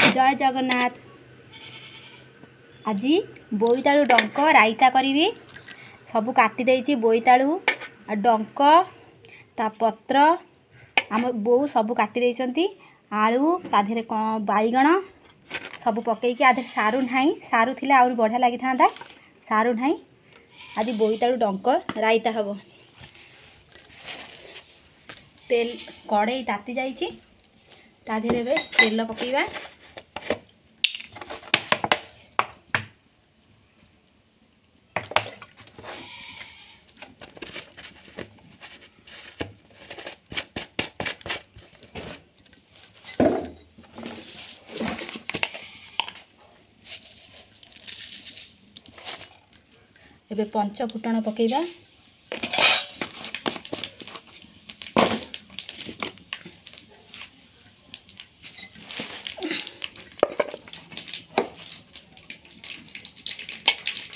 जय जगन्नाथ। आज बोईतालु डंक राइता करी सब काटी देइछि। बोईतालु डंक ता पत्र आम बो सब काटी देइछंती। आलू ता देहरे बाईगण सब पकईकि आधे सारू नाही, सारू थिले आउर बढ़िया लागि थांदा। सारू नाही आज बोईतालु डंक राइता हबो। तेल कड़ई ताती जाइछि, ता देहरे बे तेल पकेइबा। एबे पंच फुटण पकेइबा।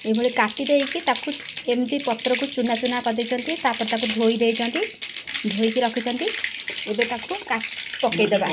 ये काटी देकी ताकू एमती पत्र को चुना चुना कर देचंती। तापर ताकू धोई देचंती, धोईकी रखिचंती। एबे ताकू पकेइ दबा।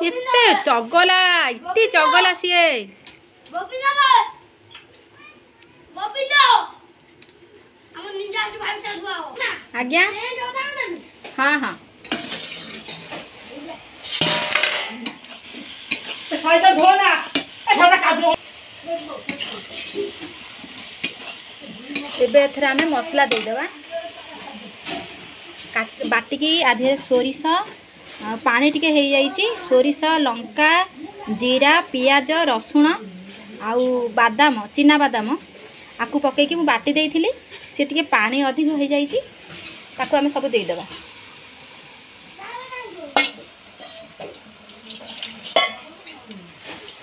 इत्ते चगला सीए आज्ञा। हाँ हाँ एबे एथरे आमे मसला देदेबा। बाटिकी आधे सोरिष पानी टिके हो जाइए। सोरिष लंका जीरा पियाज रसुण आउ बादाम चिना बादाम आकु पकईकि मु बाटी देइथिली। से टिके पानी अधिक हो जाइए, ताकू आमे सब देदेबा।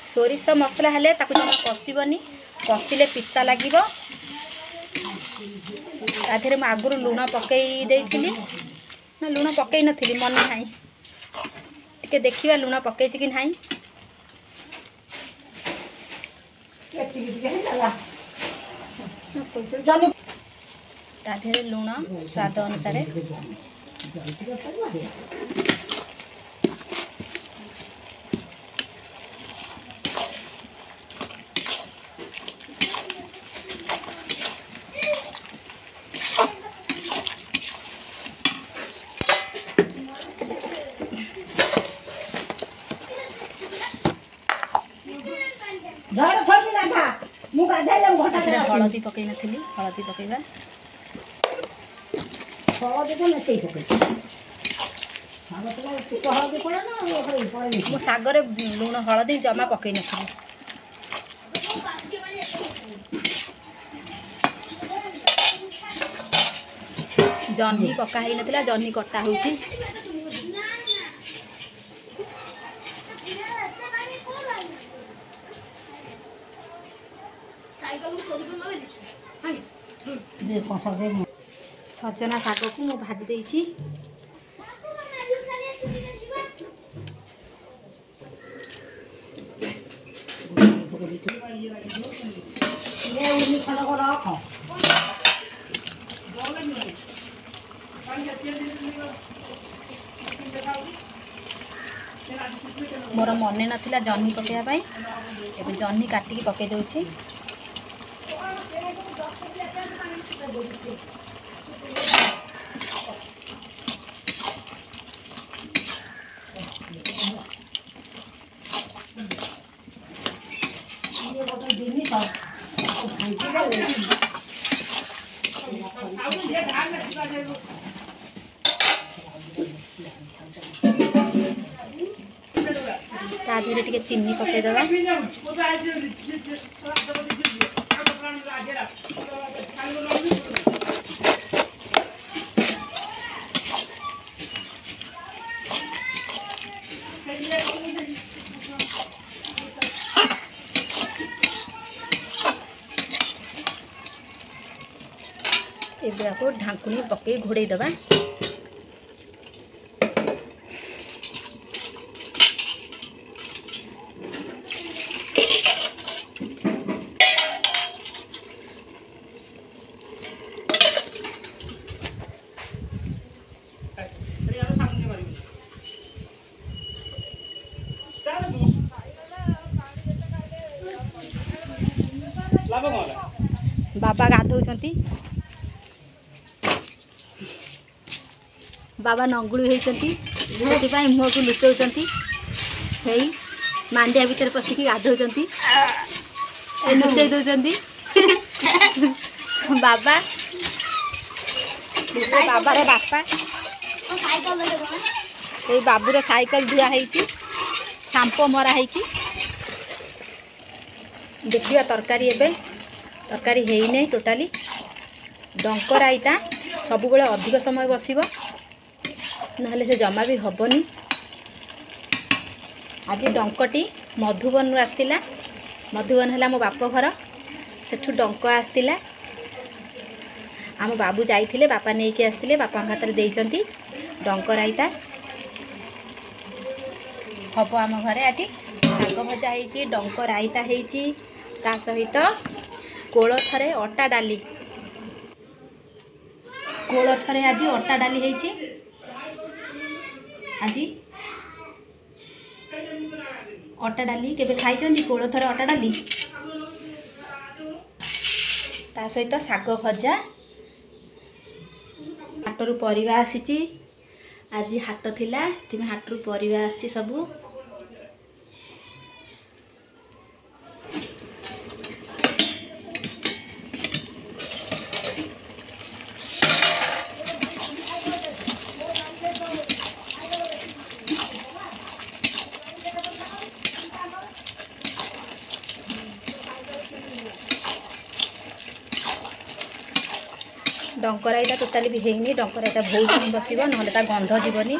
सोरिष मसला हेले ताकू जमा कषिबनी, कषिले पिता लागिबो। ताधरे मु आगुरु लुण पकई देइथिली ना लुण पकई नथिली मन नाही। टिके देखिबा लुण पकईछि कि नाही। ताधरे लुण स्वाद अनुसार हलदी पकई नथिली। हलदी पकईबा। मो सागरे लुण हलदी जमा पकई नथिली। जह्नी पका ही नथिला, जह्नी कटा होउची। सजना शाग को मु भाजी देइछि। मोर मन नाला जह्नी पकड़ा। एबे जह्नी काटिकी पकई दउछि। देहरे टिके चीनी पकईदबा एगुड़ा ढांकुनी पकई घोड़े दबा। बाबा गाधौछंती बाबा नंगुड़ी होती से मुह को लुचाऊँच मांडिया भितर पशिकी गाधौछंती लुचाई दौरान बाबा बाबार बापा ये बाबूर साइकल धुआ है सांप मरा है देखिए तरकारी एबे तरकारी है नहीं टोटाली डंक राईता सब बेले अधिक समय बसिबो नहले से जमा भी हबनी। आज डंकटी मधुबन आसला मधुबन है मो बाप घर सेठू डंक आसला आम बाबू जाइए बापा नहीं कि आसते बापा हाथ में देइचंती डंक राईता हम आम घरे आज शाग भजा होती डंक राईता होती ता सहित कोलथरे अटा डाली कोलथरे आज अटा डाली होती आज अटा डाली केबे खाई कोलथरे अटा डाली ता सहित शाग भजा हाटरू परिवा आसी आज हाट थिला से हाटरू परिवा आसी सबू डंकराईटा टोटाली भी है डंकराईटा बहुत दिन बस ना गंध जीवनी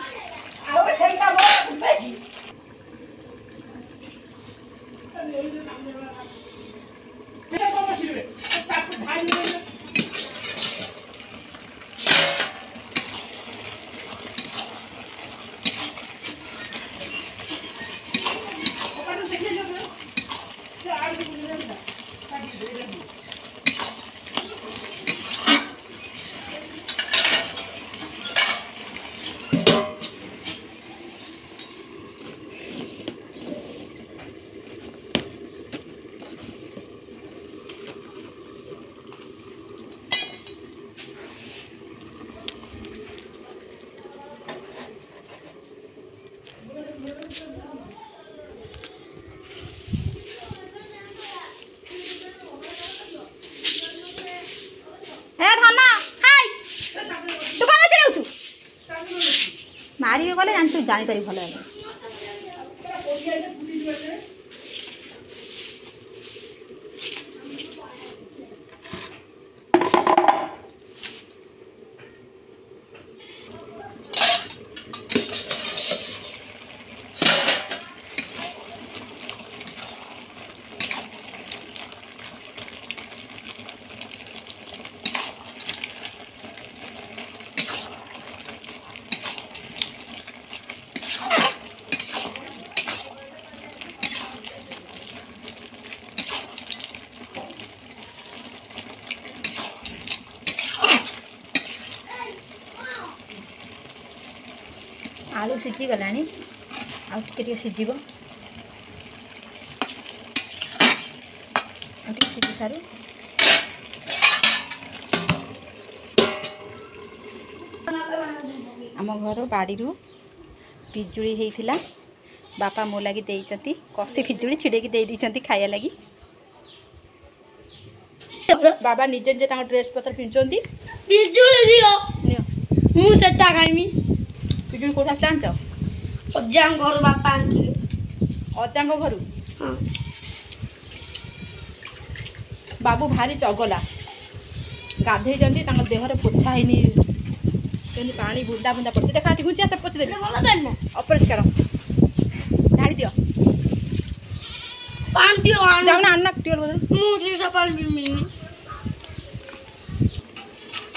मारे गले जापर भल आलू सीझी गला आगे सीझब सीझी सारू आम घर बाड़ी पिजुड़ी होता बापा मो लगी देती कषि पिजुड़ी छिड़े दे खाया लगी बाबा निजे निजे ड्रेस पत्र पिंचुंदी पिजुली दियो नियो मु सेटा खाइमी पिजुली कोठा चांच अजान घर बापा आंथिले अजांग घरु हां बाबू भारी चगला गाधे जंदी तांग देहरे पोछा हैनी तेनी पानी बुंदा बुंदा पड़ते देखा घुंचिया सब पोछ देबे बोला करना अपरिष्कार ढाड़ी दियो पान दियो जाओ ना अन्ना टियोल बदल मु से पान भी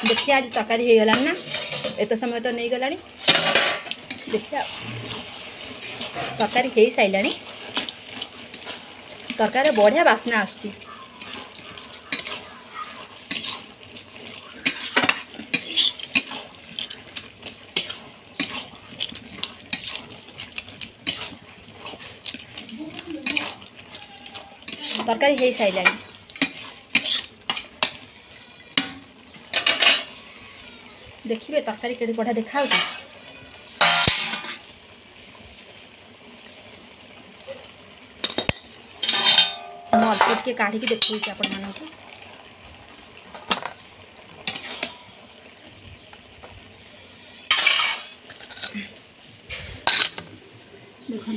देखिए आज तरकारी हो गलानी ना एत समय तो नहीं गलानी देखिए तरकारी हो सारे तरकारी बढ़िया बास्ना आसुची तरकारी हो सारे देखिए तरकारी के बढ़िया देखा अल्प टे काढ़ी देखा आपण मानक देखु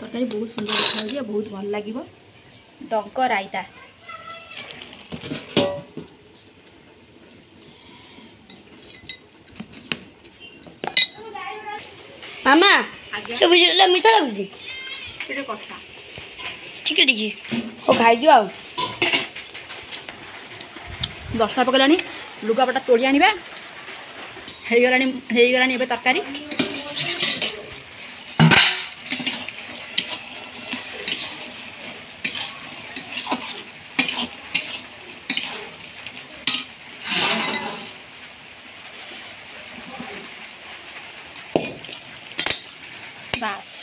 तरकारी बहुत सुंदर देखा बहुत भल लगे डंक रायता मामा से बुझला मीठा लागुची केटे कष्टा ठीक है हो खाई दियो आ वर्षा पकलानी लुगापटा तोड़ी आनिबा हो गलानी एबे तरकारी बास